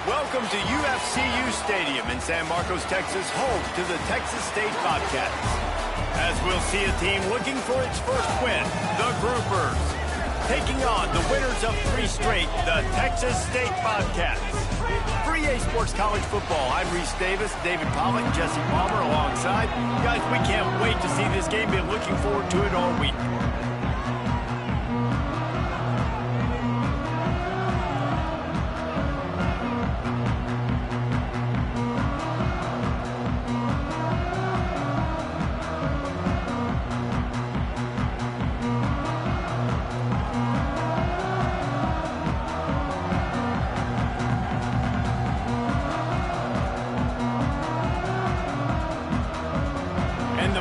Welcome to UFCU Stadium in San Marcos, Texas, home to the Texas State Bobcats. As we'll see a team looking for its first win, the Groupers, taking on the winners of 3 straight, the Texas State Bobcats. For EA Sports College Football, I'm Reese Davis, David Pollack, Jesse Palmer alongside. Guys, we can't wait to see this game. Been looking forward to it all week.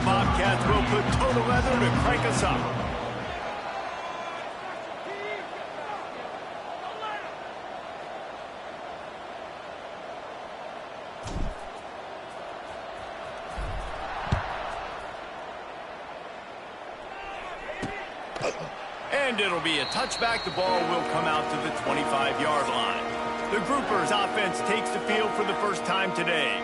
Bobcats will put total leather to crank us up. And it'll be a touchback. The ball will come out to the 25-yard line. The Groupers offense takes the field for the first time today.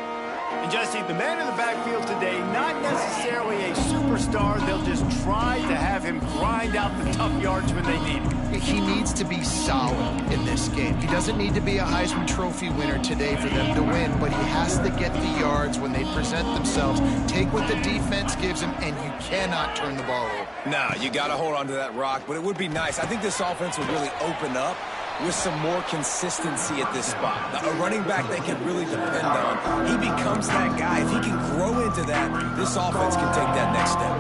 And Jesse, the man in the backfield today, not necessarily a superstar. They'll just try to have him grind out the tough yards when they need it. He needs to be solid in this game. He doesn't need to be a Heisman Trophy winner today for them to win, but he has to get the yards when they present themselves. Take what the defense gives him, and you cannot turn the ball over. No, you got to hold on to that rock, but it would be nice. I think this offense would really open up with some more consistency at this spot. Now, a running back they can really depend on. He becomes that guy. If he can grow into that, this offense can take that next step.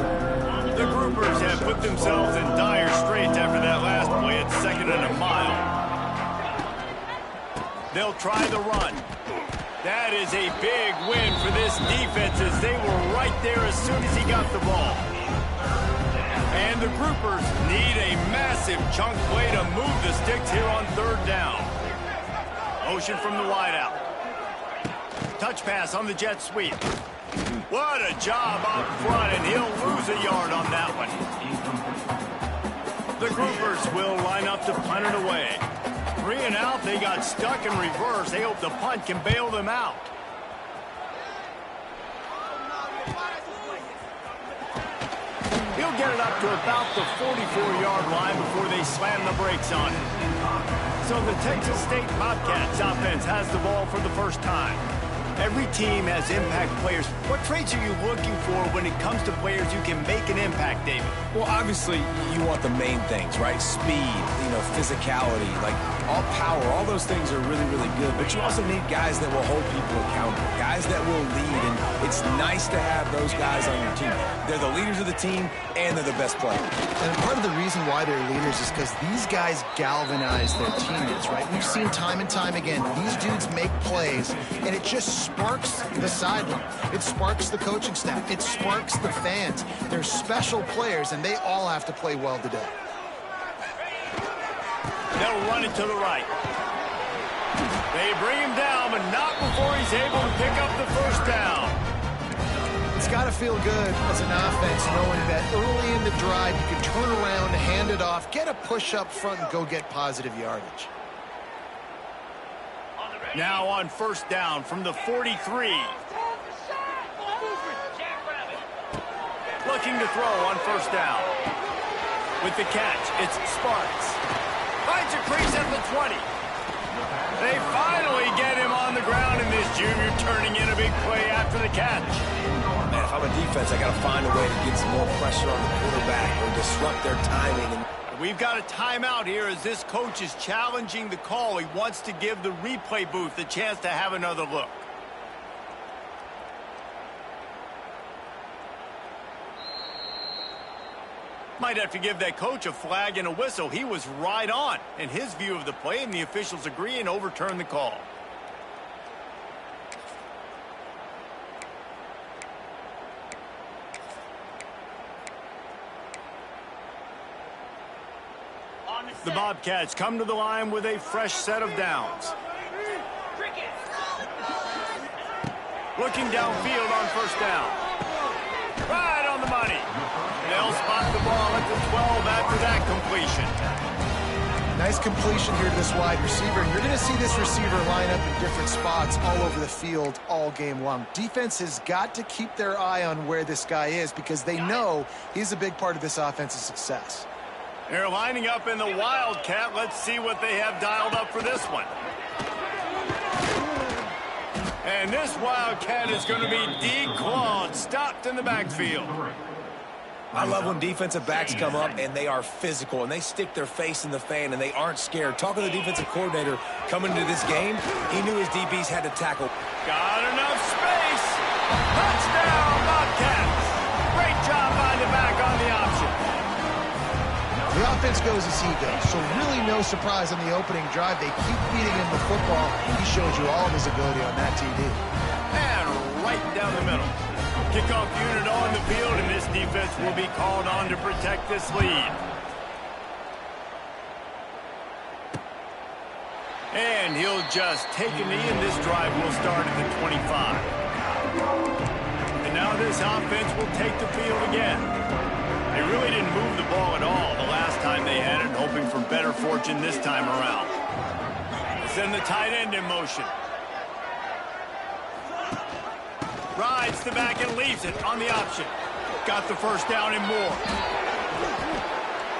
The Groupers have put themselves in dire straits after that last play at 2nd and a mile. They'll try the run. That is a big win for this defense as they were right there as soon as he got the ball. And the Groupers need a massive chunk play to move the sticks here on 3rd down. Motion from the wideout. Touch pass on the jet sweep. What a job up front, and he'll lose a yard on that one. The Groupers will line up to punt it away. 3 and out, they got stuck in reverse. They hope the punt can bail them out. He'll get it up to about the 44-yard line before they slam the brakes on it. So the Texas State Bobcats offense has the ball for the first time. Every team has impact players. What traits are you looking for when it comes to players who can make an impact, David? Well, obviously, you want the main things, right? Speed, physicality, like all power, all those things are really, really good. But you also need guys that will hold people accountable, guys that will lead. And it's nice to have those guys on your team. They're the leaders of the team, and they're the best players. And part of the reason why they're leaders is because these guys galvanize their teammates, right? We've seen time and time again, these dudes make plays, and it just sparks the sideline. It sparks the coaching staff. It sparks the fans. They're special players, and they all have to play well today. They'll run it to the right. They bring him down, but not before he's able to pick up the first down. It's got to feel good as an offense knowing that early in the drive you can turn around, hand it off, get a push up front, and go get positive yardage. Now on 1st down from the 43. Looking to throw on 1st down. With the catch, it's Sparks. Finds a crease at the 20. They finally get him on the ground, and this junior turning in a big play after the catch. Man, if I'm a defense, I got to find a way to get some more pressure on the quarterback or disrupt their timing. We've got a timeout here as this coach is challenging the call. He wants to give the replay booth a chance to have another look. Might have to give that coach a flag and a whistle. He was right on in his view of the play, and the officials agree and overturn the call. The Bobcats come to the line with a fresh set of downs. Looking downfield on 1st down. Right on the money. They'll spot the ball at the 12 after that completion. Nice completion here to this wide receiver. You're going to see this receiver line up in different spots all over the field all game long. Defense has got to keep their eye on where this guy is because they know he's a big part of this offense's success. They're lining up in the Wildcat. Let's see what they have dialed up for this one. And this Wildcat is going to be declawed, stopped in the backfield. I love when defensive backs come up and they are physical and they stick their face in the fan and they aren't scared. Talking to the defensive coordinator coming into this game, he knew his DBs had to tackle. Got enough space. Touchdown, Bobcats. Great job by the back on the option. The offense goes as he goes, so really no surprise on the opening drive. They keep feeding him the football. He showed you all of his ability on that TD. And right down the middle. Kickoff unit on the field, and this defense will be called on to protect this lead. And he'll just take a knee, and this drive will start at the 25. And now this offense will take the field again. They really didn't move the ball at all the last time they had it, hoping for better fortune this time around. Send the tight end in motion. Rides the back and leaves it on the option. Got the first down and more.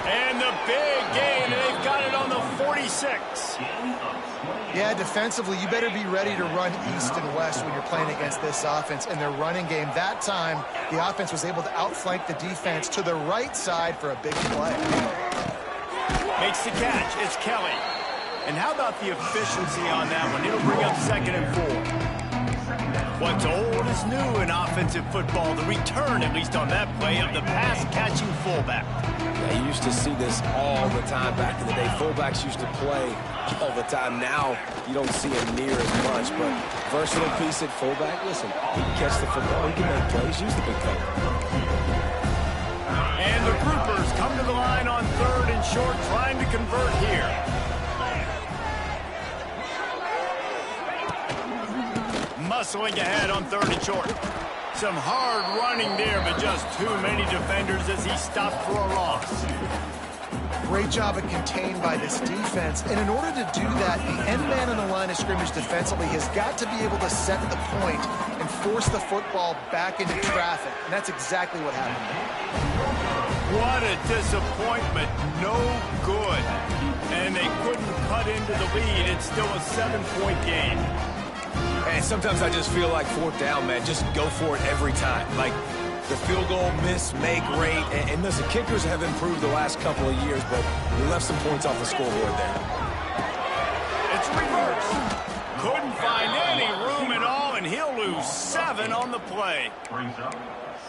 And the big gain, and they've got it on the 46. Yeah, defensively, you better be ready to run east and west when you're playing against this offense and their running game. That time, the offense was able to outflank the defense to the right side for a big play. Makes the catch. It's Kelly. And how about the efficiency on that one? It'll bring up 2nd and 4. What's old is new in offensive football. The return, at least on that play, of the pass-catching fullback. Yeah, you used to see this all the time back in the day. Fullbacks used to play all the time. Now you don't see him near as much, but versatile piece at fullback. Listen, he can catch the football, he can make plays, use the big play. And the Groupers come to the line on 3rd and short, trying to convert here. Muscling ahead on 3rd and short. Some hard running there, but just too many defenders as he stopped for a loss. Great job of contained by this defense. And in order to do that, the end man on the line of scrimmage defensively has got to be able to set the point and force the football back into traffic. And that's exactly what happened. What a disappointment. No good. And they couldn't cut into the lead. It's still a 7-point game. And sometimes I just feel like 4th down, man. Just go for it every time. Like the field goal miss-make rate. And listen, kickers have improved the last couple of years, but we left some points off the scoreboard there. It's reverse. Couldn't find any room at all, and he'll lose 7 on the play.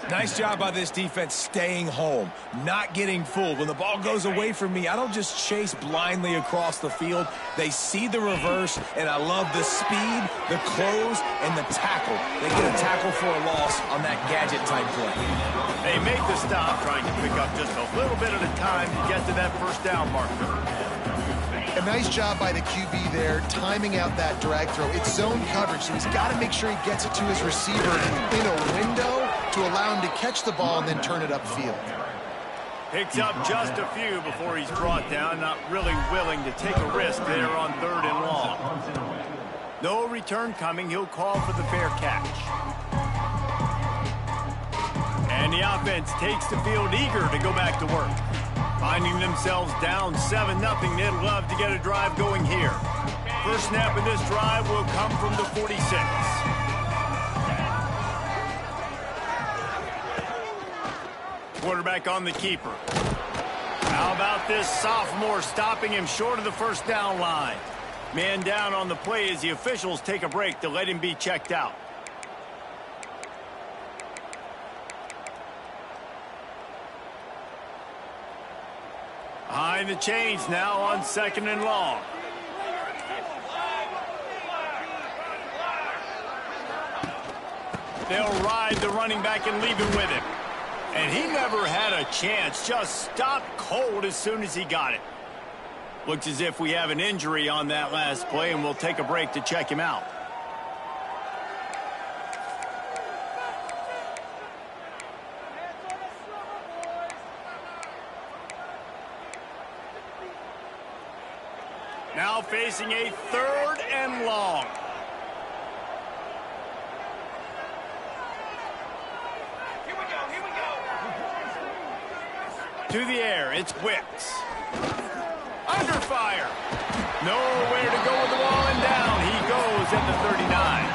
Nice job by this defense staying home, not getting fooled. When the ball goes away from me, I don't just chase blindly across the field. They see the reverse, and I love the speed, the close, and the tackle. They get a tackle for a loss on that gadget-type play. They make the stop, trying to pick up just a little bit at a time to get to that 1st down marker. A nice job by the QB there, timing out that drag throw. It's zone coverage, so he's got to make sure he gets it to his receiver in a window to allow him to catch the ball and then turn it upfield. Picks up just a few before he's brought down, not really willing to take a risk there on 3rd and long. No return coming, he'll call for the fair catch. And the offense takes the field eager to go back to work. Finding themselves down 7-0, they'd love to get a drive going here. First snap of this drive will come from the 46. Quarterback on the keeper. How about this sophomore stopping him short of the 1st down line? Man down on the play as the officials take a break to let him be checked out. Behind the chains now on 2nd and long. They'll ride the running back and leave him with him. And he never had a chance, just stopped cold as soon as he got it. Looks as if we have an injury on that last play, and we'll take a break to check him out. Now facing a 3rd and long. Here we go, here we go. To the air, it's Wicks. Under fire. Nowhere to go with the ball, and down he goes at the 39.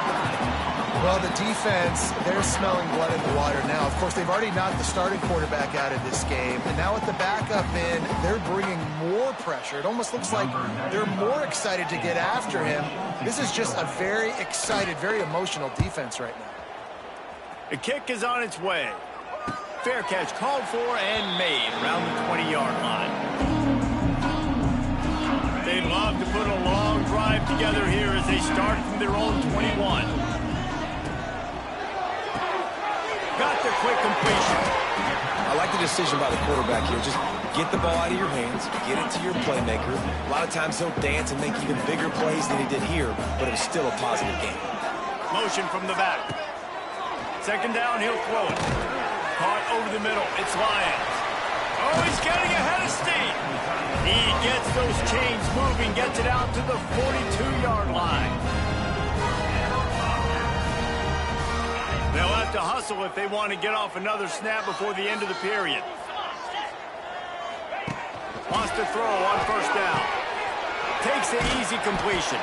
Well, the defense, they're smelling blood in the water now. Of course, they've already knocked the starting quarterback out of this game. And now with the backup in, they're bringing more pressure. It almost looks like they're more excited to get after him. This is just a very excited, very emotional defense right now. The kick is on its way. Fair catch called for and made around the 20-yard line. They'd love to put a long drive together here as they start from their own 21. Got the quick completion. I like the decision by the quarterback here. Just get the ball out of your hands, get it to your playmaker. A lot of times he'll dance and make even bigger plays than he did here, but it was still a positive game. Motion from the back. 2nd down, he'll throw it. Caught over the middle. It's Lyons. Oh, he's getting ahead of steam. He gets those chains moving, gets it out to the 42-yard line. They'll have to hustle if they want to get off another snap before the end of the period. Wants to throw on 1st down. Takes the easy completion.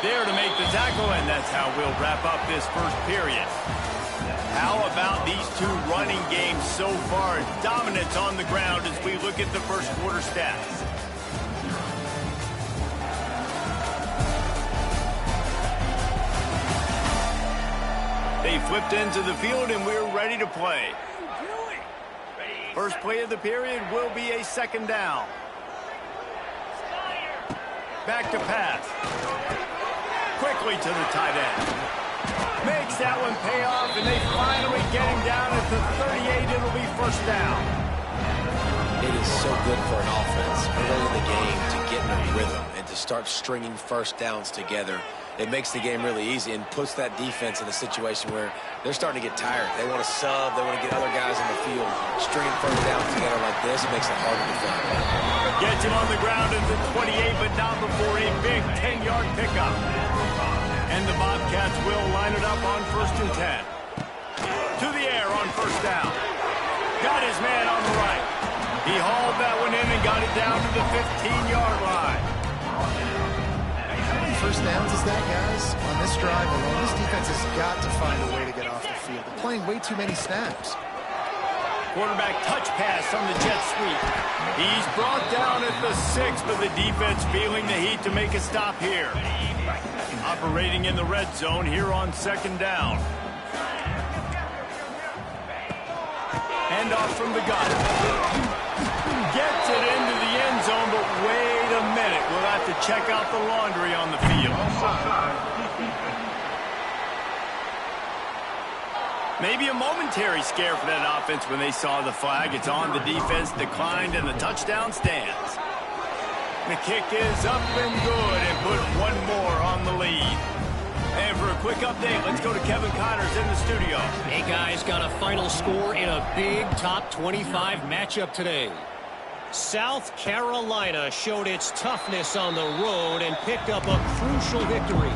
There to make the tackle, and that's how we'll wrap up this 1st period. How about these two running games so far? Dominance on the ground as we look at the 1st quarter stats. They flipped into the field, and we're ready to play. First play of the period will be a 2nd down. Back to pass. Quickly to the tight end. Makes that one pay off, and they finally get him down at the 38. It'll be 1st down. It is so good for an offense early in the game to get in a rhythm and to start stringing 1st downs together. It makes the game really easy and puts that defense in a situation where they're starting to get tired. They want to sub. They want to get other guys on the field. Stringing 1st downs together like this makes it hard to defend. Gets him on the ground at the 28, but not before a big 10-yard pickup. And the Bobcats will line it up on 1st and 10. To the air on 1st down. Got his man on the right. He hauled that one in and got it down to the 15-yard line. 1st downs is that, guys? On this drive alone, this defense has got to find a way to get off the field. They're playing way too many snaps. Quarterback touch pass on the jet sweep. He's brought down at the 6, but the defense feeling the heat to make a stop here. Operating in the red zone here on 2nd down. Handoff from the gun. Gets it into the end zone, but wait a minute. We'll have to check out the laundry on the field. Maybe a momentary scare for that offense when they saw the flag. It's on. The defense declined, and the touchdown stands. The kick is up and good, and put one more on the lead. And for a quick update, let's go to Kevin Connors in the studio. Hey, guys, got a final score in a big top 25 matchup today. South Carolina showed its toughness on the road and picked up a crucial victory.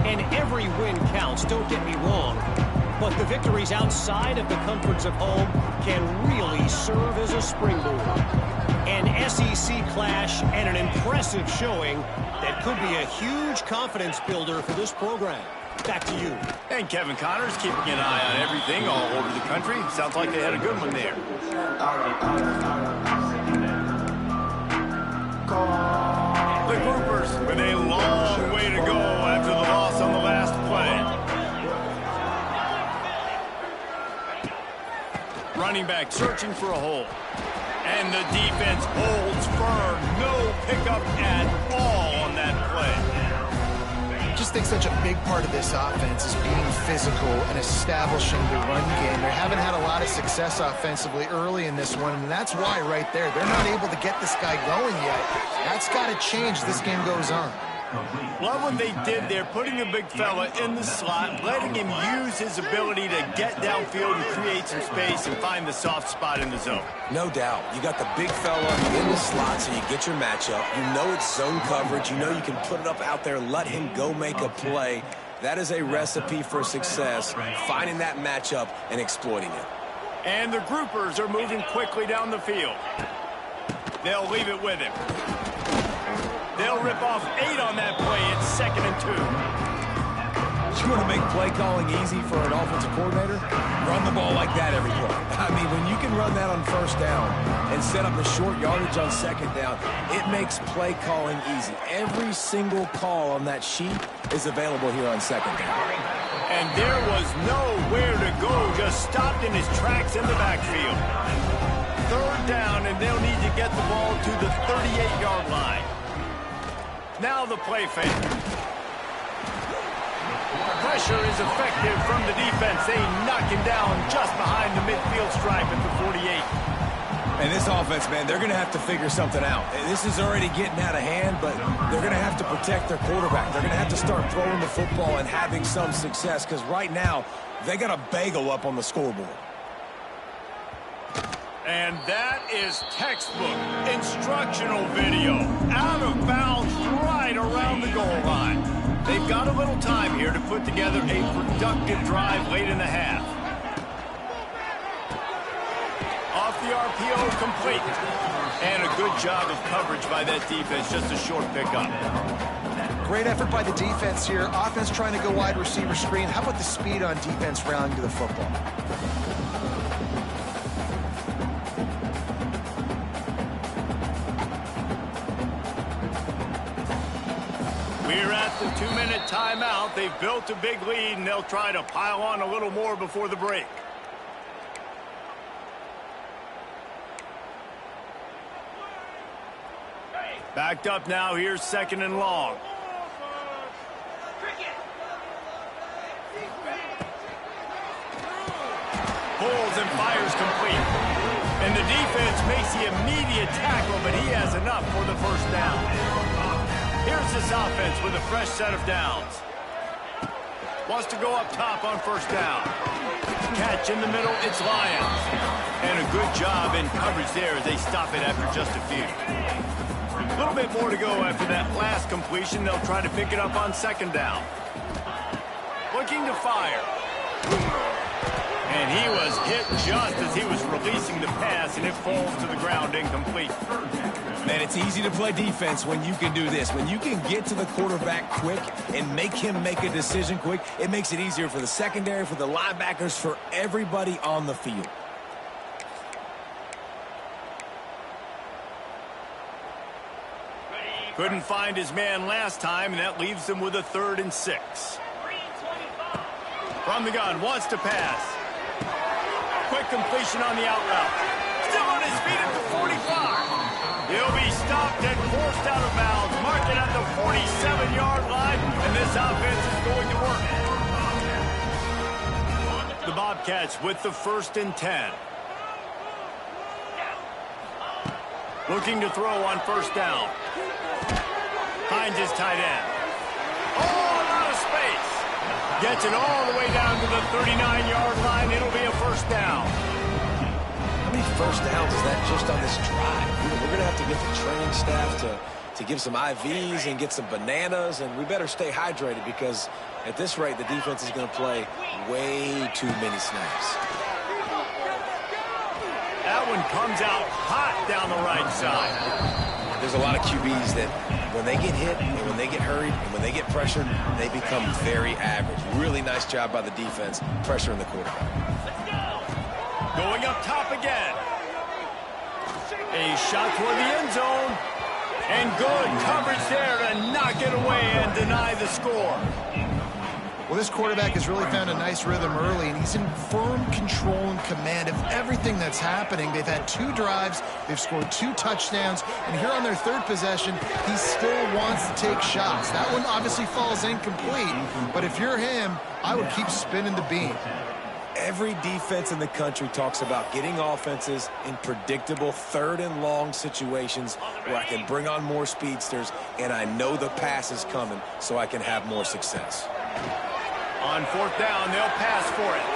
And every win counts, don't get me wrong. But the victories outside of the comforts of home can really serve as a springboard. An SEC clash and an impressive showing that could be a huge confidence builder for this program. Back to you. And Kevin Connors keeping an eye on everything all over the country. Sounds like they had a good one there. The Groupers with a long way to go after the loss on the last play. Running back searching for a hole. And the defense holds firm. No pickup at all on that play. I just think such a big part of this offense is being physical and establishing the run game. They haven't had a lot of success offensively early in this one, and that's why right there. They're not able to get this guy going yet. That's got to change as this game goes on. Love what they did there, putting the big fella in the slot, letting him use his ability to get downfield and create some space and find the soft spot in the zone. No doubt. You got the big fella in the slot, so you get your matchup. You know it's zone coverage. You know you can put it up out there, let him go make a play. That is a recipe for success, finding that matchup and exploiting it. And the groupers are moving quickly down the field. They'll leave it with him. They'll rip off 8 on that play. It's 2nd and 2. You want to make play calling easy for an offensive coordinator? Run the ball like that every play. I mean, when you can run that on 1st down and set up the short yardage on 2nd down, it makes play calling easy. Every single call on that sheet is available here on 2nd down. And there was nowhere to go, just stopped in his tracks in the backfield. 3rd down, and they'll need to get the ball to the 38-yard line. Now the play fake. Pressure is effective from the defense. They knock him down just behind the midfield stripe at the 48. And this offense, man, they're going to have to figure something out. This is already getting out of hand, but they're going to have to protect their quarterback. They're going to have to start throwing the football and having some success, because right now they got a bagel up on the scoreboard. And that is textbook instructional video. Out of bounds right around the goal line. They've got a little time here to put together a productive drive late in the half. Off the RPO, complete. And a good job of coverage by that defense, just a short pickup. Great effort by the defense here. Offense trying to go wide receiver screen. How about the speed on defense rounding to the football? We're at the 2-minute timeout. They've built a big lead, and they'll try to pile on a little more before the break. Backed up now. Here's 2nd and long. Pulls and fires complete. And the defense makes the immediate tackle, but he has enough for the 1st down. Here's this offense with a fresh set of downs. Wants to go up top on 1st down. Catch in the middle, it's Lions. And a good job in coverage there as they stop it after just a few. A little bit more to go after that last completion. They'll try to pick it up on 2nd down. Looking to fire. And he was hit just as he was releasing the pass, and it falls to the ground incomplete. Man, it's easy to play defense when you can do this. When you can get to the quarterback quick and make him make a decision quick, it makes it easier for the secondary, for the linebackers, for everybody on the field. Couldn't find his man last time, and that leaves them with a 3rd and 6. From the gun, wants to pass. Quick completion on the out route. Still on his feet at the 45. He'll be stopped and forced out of bounds. Mark it at the 47-yard line, and this offense is going to work. The Bobcats with the 1st and 10. Looking to throw on 1st down. Finds his tight end. Oh, a lot of space. Gets it all the way down to the 39-yard line. It'll be a 1st down. How many 1st downs is that just on this drive? We're going to have to get the training staff to give some IVs and get some bananas, and we better stay hydrated because at this rate, the defense is going to play way too many snaps. That one comes out hot down the right side. There's a lot of QBs that when they get hit and when they get hurried and when they get pressured, they become very average. Really nice job by the defense pressuring the quarterback. Going up top again. A shot toward the end zone. And good coverage there to knock it away and deny the score. Well, this quarterback has really found a nice rhythm early, and he's in firm control and command of everything that's happening. They've had 2 drives. They've scored 2 touchdowns. And here on their 3rd possession, he still wants to take shots. That one obviously falls incomplete. But if you're him, I would keep spinning the beam. Every defense in the country talks about getting offenses in predictable third and long situations where I can bring on more speedsters and I know the pass is coming so I can have more success. On fourth down, they'll pass for it.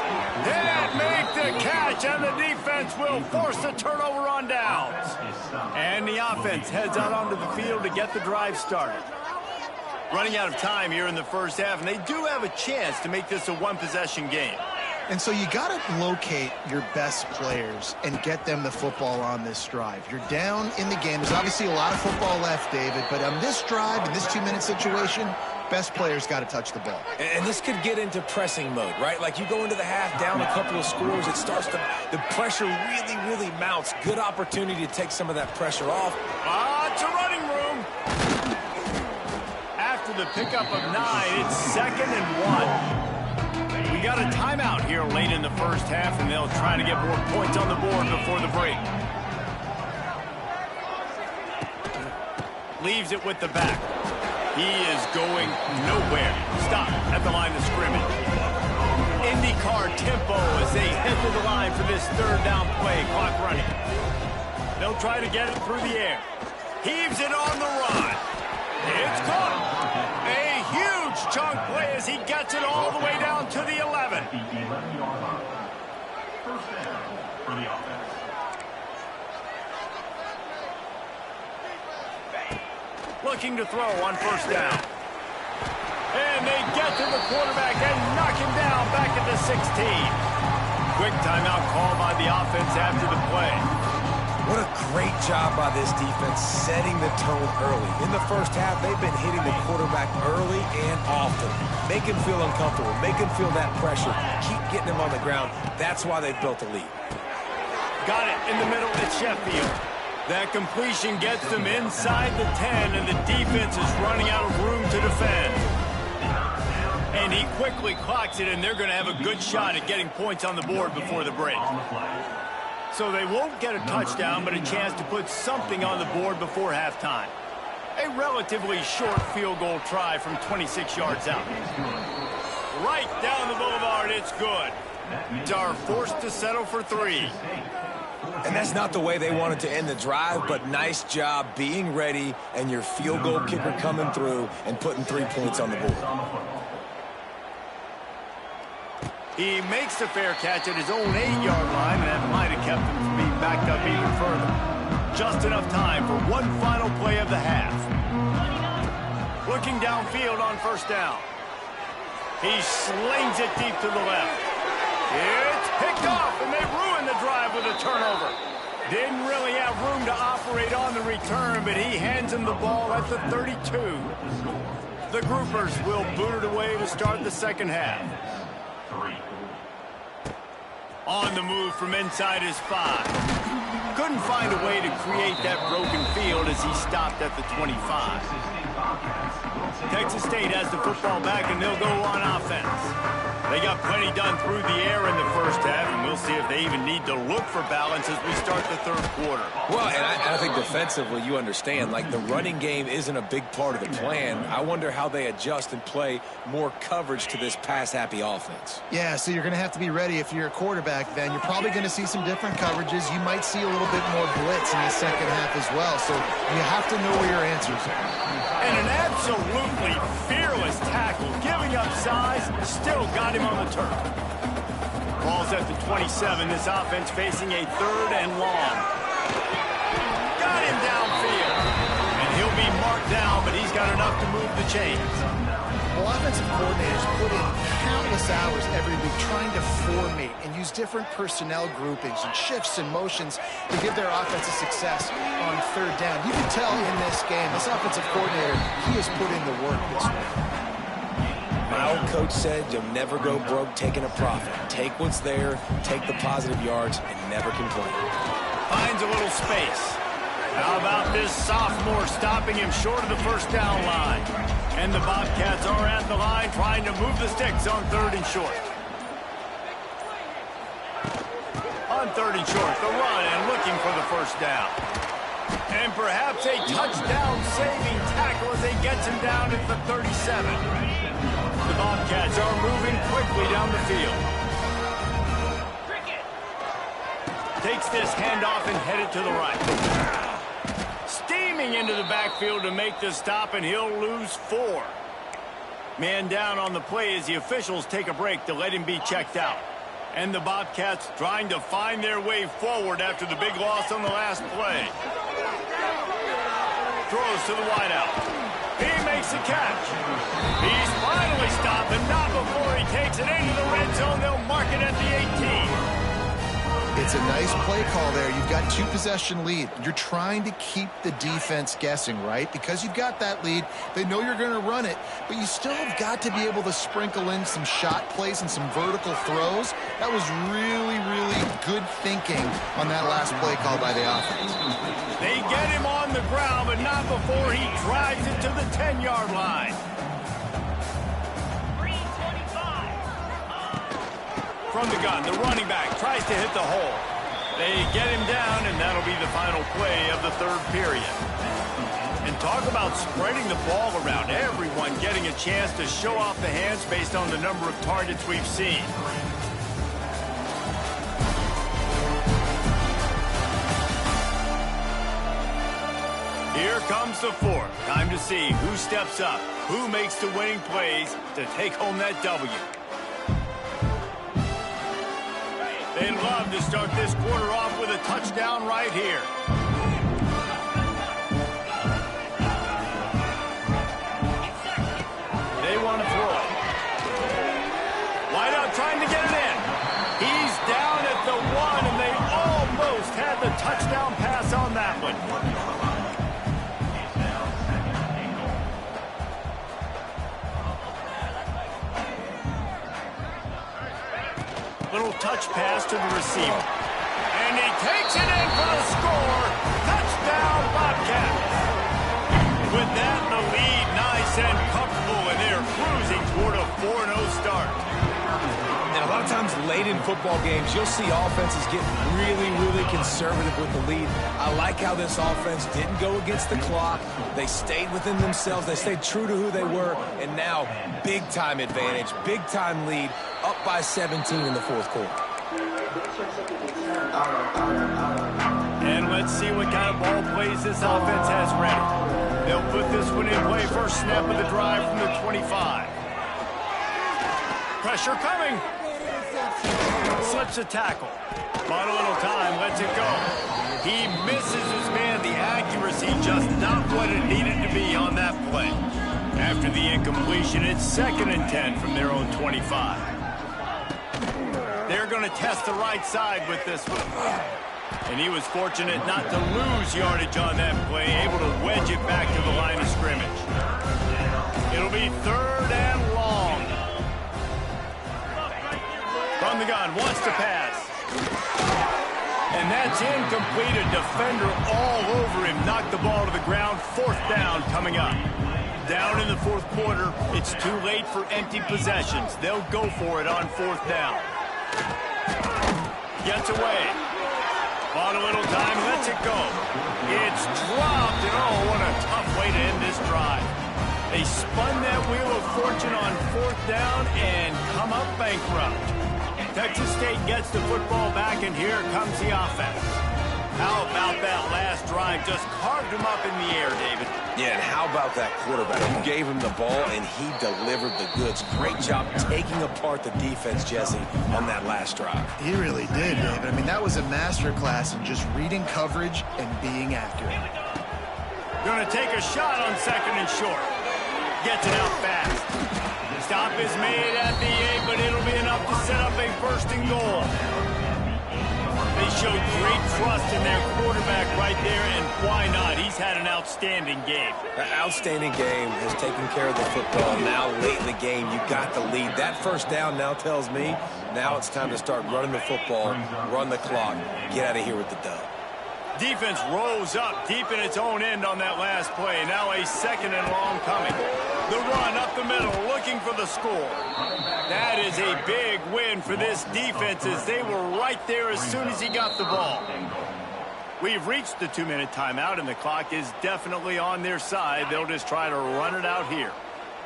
They make the catch, and the defense will force the turnover on downs. And the offense heads out onto the field to get the drive started. Running out of time here in the first half, and they do have a chance to make this a one-possession game. And so you got to locate your best players and get them the football on this drive. You're down in the game. There's obviously a lot of football left, David, but on this drive, in this 2-minute situation, best players got to touch the ball. And this could get into pressing mode, right? Like you go into the half down a couple of scores, it starts to, the pressure really, really mounts. Good opportunity to take some of that pressure off. It's a running room. After the pickup of 9, it's 2nd and 1. We got a timeout here late in the first half, and they'll try to get more points on the board before the break. Leaves it with the back. He is going nowhere. Stop at the line of scrimmage. IndyCar tempo as they head to the line for this third down play. Clock running. They'll try to get it through the air. Heaves it on the run. It's caught. A huge chunk play as he gets it all the way down to the 11. First down for the offense. Looking to throw on first down. And they get to the quarterback and knock him down back at the 16. Quick timeout call by the offense after the play. What a great job by this defense setting the tone early. In the first half, they've been hitting the quarterback early and often. Make him feel uncomfortable. Make him feel that pressure. Keep getting him on the ground. That's why they've built a lead. Got it in the middle at Sheffield. That completion gets them inside the 10, and the defense is running out of room to defend. And he quickly clocks it, and they're going to have a good shot at getting points on the board before the break. So they won't get a touchdown, but a chance to put something on the board before halftime. A relatively short field goal try from 26 yards out. Right down the boulevard, it's good. Are forced to settle for 3. And that's not the way they wanted to end the drive, but nice job being ready and your field goal kicker coming through and putting 3 points on the board. He makes the fair catch at his own 8-yard line, and that might have kept him from being backed up even further. Just enough time for one final play of the half. Looking downfield on first down. He slings it deep to the left. It's picked off, and they ruin the drive with a turnover. Didn't really have room to operate on the return, but he hands him the ball at the 32. The Groupers will boot it away to start the second half. On the move from inside his 5. Couldn't find a way to create that broken field as he stopped at the 25. Texas State has the football back, and they'll go on offense. They got plenty done through the air in the first half, and we'll see if they even need to look for balance as we start the third quarter. Well, and I think defensively, you understand, like the running game isn't a big part of the plan. I wonder how they adjust and play more coverage to this pass-happy offense. Yeah, so you're going to have to be ready if you're a quarterback then. You're probably going to see some different coverages. You might see a little bit more blitz in the second half as well, so you have to know where your answers are. And an absolutely fearless tackle, giving up size, still got him on the turf. Ball's at the 27. This offense facing a 3rd and long. Got him downfield. And he'll be marked down, but he's got enough to move the chains. Well, offensive coordinators put in countless hours every week trying to formate and use different personnel groupings and shifts and motions to give their offensive success on 3rd down. You can tell in this game, this offensive coordinator, he has put in the work this week. My old coach said you'll never go broke taking a profit. Take what's there, take the positive yards, and never complain. Finds a little space. How about this sophomore stopping him short of the first down line? And the Bobcats are at the line trying to move the sticks on 3rd and short. On 3rd and short, the run and looking for the first down. And perhaps a touchdown-saving tackle as they gets him down at the 37. The Bobcats are moving quickly down the field. takes this handoff and headed to the right. Steaming into the backfield to make the stop, and he'll lose 4. Man down on the play as the officials take a break to let him be checked out. And the Bobcats trying to find their way forward after the big loss on the last play. Throws to the wideout. He makes the catch. He's finally stopped, and not before he takes it into the red zone. They'll mark it at the 18. It's a nice play call there. You've got 2-possession lead. You're trying to keep the defense guessing, right? Because you've got that lead. They know you're going to run it, but you still have got to be able to sprinkle in some shot plays and some vertical throws. That was really, really good thinking on that last play call by the offense. They get him on the ground, but not before he drives it to the 10-yard line. From the gun, the running back tries to hit the hole. They get him down, and that'll be the final play of the third period. And talk about spreading the ball around. Everyone getting a chance to show off the hands based on the number of targets we've seen. Here comes the fourth. Time to see who steps up, who makes the winning plays to take home that W. They'd love to start this quarter off with a touchdown right here. They want to throw it. Wideout trying to get it in. He's down at the 1, and they almost had the touchdown pass on that one. Little touch pass to the receiver. And he takes it in for the score. Touchdown, Bobcats. With that, the lead nice and comfortable, and they're cruising toward a 4-0 start. And a lot of times late in football games, you'll see offenses get really, really conservative with the lead. I like how this offense didn't go against the clock. They stayed within themselves. They stayed true to who they were. And now, big-time advantage, big-time lead, up by 17 in the fourth quarter. And let's see what kind of ball plays this offense has ready. They'll put this one in play. First snap of the drive from the 25. Pressure coming. Slips a tackle. Bought a little time, lets it go. He misses his man. The accuracy just not what it needed to be on that play. After the incompletion, it's 2nd and 10 from their own 25. They're going to test the right side with this one. And he was fortunate not to lose yardage on that play, able to wedge it back to the line of scrimmage. It'll be 3rd and long. From the gun, wants to pass. And that's incomplete. A defender all over him. Knocked the ball to the ground. 4th down coming up. Down in the fourth quarter. It's too late for empty possessions. They'll go for it on 4th down. Gets away. Bought a little time, lets it go. It's dropped, and oh, what a tough way to end this drive. They spun that wheel of fortune on 4th down and come up bankrupt. Texas State gets the football back, and here comes the offense. How about that last drive? Just carved him up in the air, David. Yeah, and how about that quarterback? You gave him the ball, and he delivered the goods. Great job taking apart the defense, Jesse, on that last drive. He really did, David. I mean, that was a masterclass in just reading coverage and being accurate. Going to take a shot on 2nd and short. Gets it out fast. Stop is made at the 8, but it'll be enough to set up a 1st and goal. They showed great trust in their quarterback right there, and why not? He's had an outstanding game. An outstanding game, has taken care of the football. Now, late in the game, you got the lead. That 1st down now tells me now it's time to start running the football, run the clock, get out of here with the dub. Defense rose up deep in its own end on that last play. Now a 2nd and long coming. The run up the middle, looking for the score. That is a big win for this defense, as they were right there as soon as he got the ball. We've reached the 2-minute timeout, and the clock is definitely on their side. They'll just try to run it out here.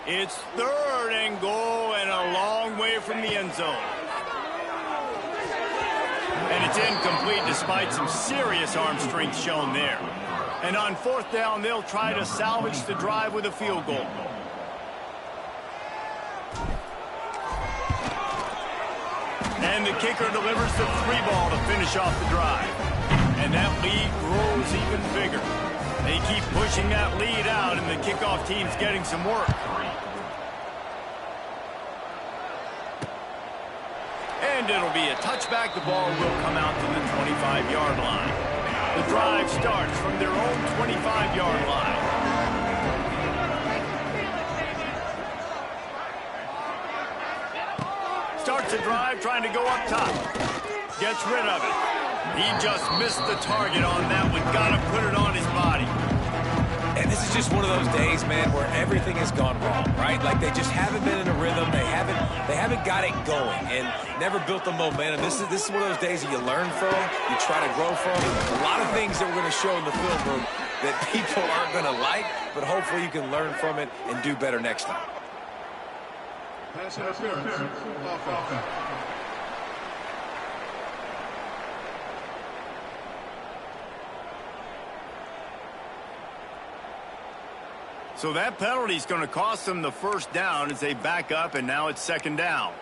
It's 3rd and goal, and a long way from the end zone. And it's incomplete despite some serious arm strength shown there. And on 4th down, they'll try to salvage the drive with a field goal. And the kicker delivers the 3-ball to finish off the drive. And that lead grows even bigger. They keep pushing that lead out, and the kickoff team's getting some work. And it'll be a touchback. The ball will come out to the 25-yard line. The drive starts from their own 25-yard line. Starts the drive trying to go up top. Gets rid of it. He just missed the target on that one. Got to put it on his body. And this is just one of those days, man, where everything has gone wrong, right? Like they just haven't been in a rhythm. They haven't got it going and never built the momentum. This is one of those days that you learn from, you try to grow from. A lot of things that we're going to show in the film room that people aren't going to like, but hopefully you can learn from it and do better next time. Pass interference. Offense. So that penalty is going to cost them the 1st down as they back up, and now it's 2nd down.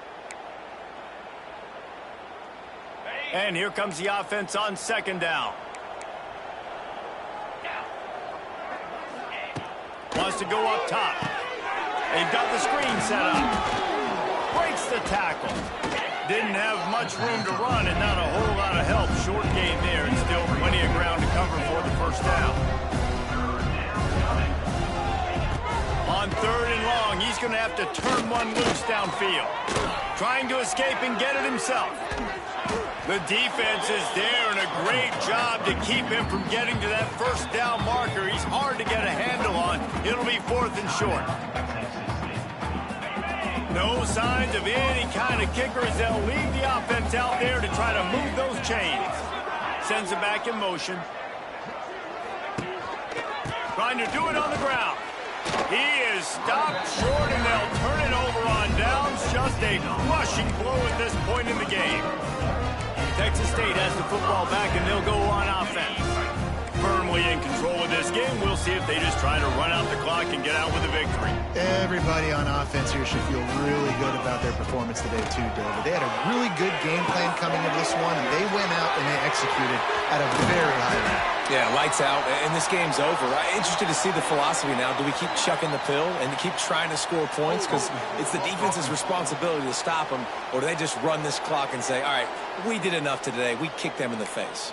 And here comes the offense on 2nd down. Wants to go up top. They've got the screen set up. Breaks the tackle. Didn't have much room to run and not a whole lot of help. Short gain there and still plenty of ground to cover for the 1st down. On 3rd and long, he's going to have to turn one loose downfield. Trying to escape and get it himself. The defense is there, and a great job to keep him from getting to that 1st down marker. He's hard to get a handle on. It'll be 4th and short. No signs of any kind of kicker as they'll leave the offense out there to try to move those chains. Sends it back in motion. Trying to do it on the ground. He is stopped short, and they'll turn it over on downs. Just a crushing blow at this point in the game. Texas State has the football back, and they'll go on offense. Firmly in control of this game. We'll see if they just try to run out the clock and get out with a victory. Everybody on offense here should feel really good about their performance today too, David. They had a really good game plan coming into this one, and they went out and they executed at a very high level. Yeah, lights out, and this game's over. I'm interested to see the philosophy now. Do we keep chucking the pill and keep trying to score points? Because it's the defense's responsibility to stop them, or do they just run this clock and say, all right, we did enough today. We kicked them in the face.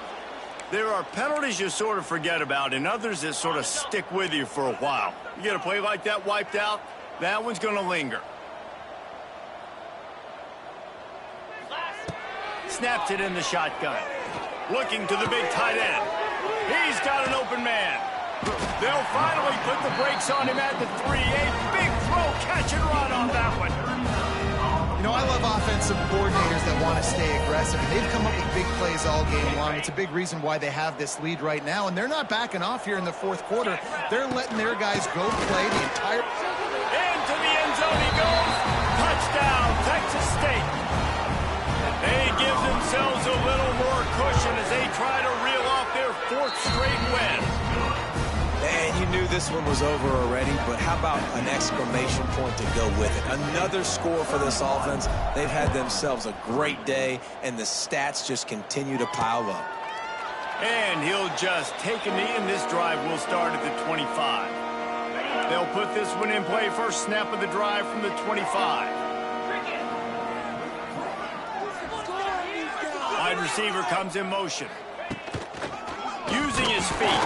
There are penalties you sort of forget about and others that sort of stick with you for a while. You get a play like that wiped out, that one's going to linger. Snaps it in the shotgun. Looking to the big tight end. He's got an open man. They'll finally put the brakes on him at the 3. A big throw, catch and run on that one. You know, I love offensive coordinators that want to stay aggressive, and they've come up with big plays all game long. It's a big reason why they have this lead right now, and they're not backing off here in the 4th quarter. They're letting their guys go play the entire... Into the end zone he goes. Touchdown, Texas State. They give themselves a little more cushion as they try to reel off their 4th straight win. And you knew this one was over already, but how about an exclamation point to go with it? Another score for this offense. They've had themselves a great day, and the stats just continue to pile up. And he'll just take a knee, and this drive will start at the 25. They'll put this one in play. First snap of the drive from the 25. Wide receiver comes in motion. Using his feet.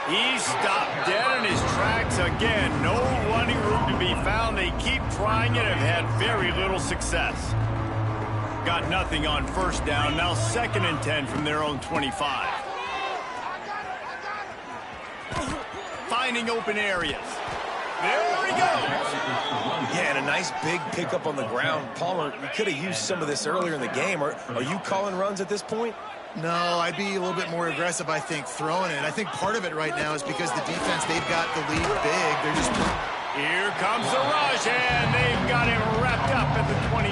He's stopped dead in his tracks again. No running room to be found. They keep trying it and have had very little success. Got nothing on 1st down. Now 2nd and 10 from their own 25. Finding open areas. There he goes. Yeah, and a nice big pickup on the ground. Palmer, you could have used some of this earlier in the game. Are you calling runs at this point? No, I'd be a little bit more aggressive, I think, throwing it. I think part of it right now is because the defense, they've got the lead big. They're just... Here comes the rush, and they've got him wrapped up at the 28.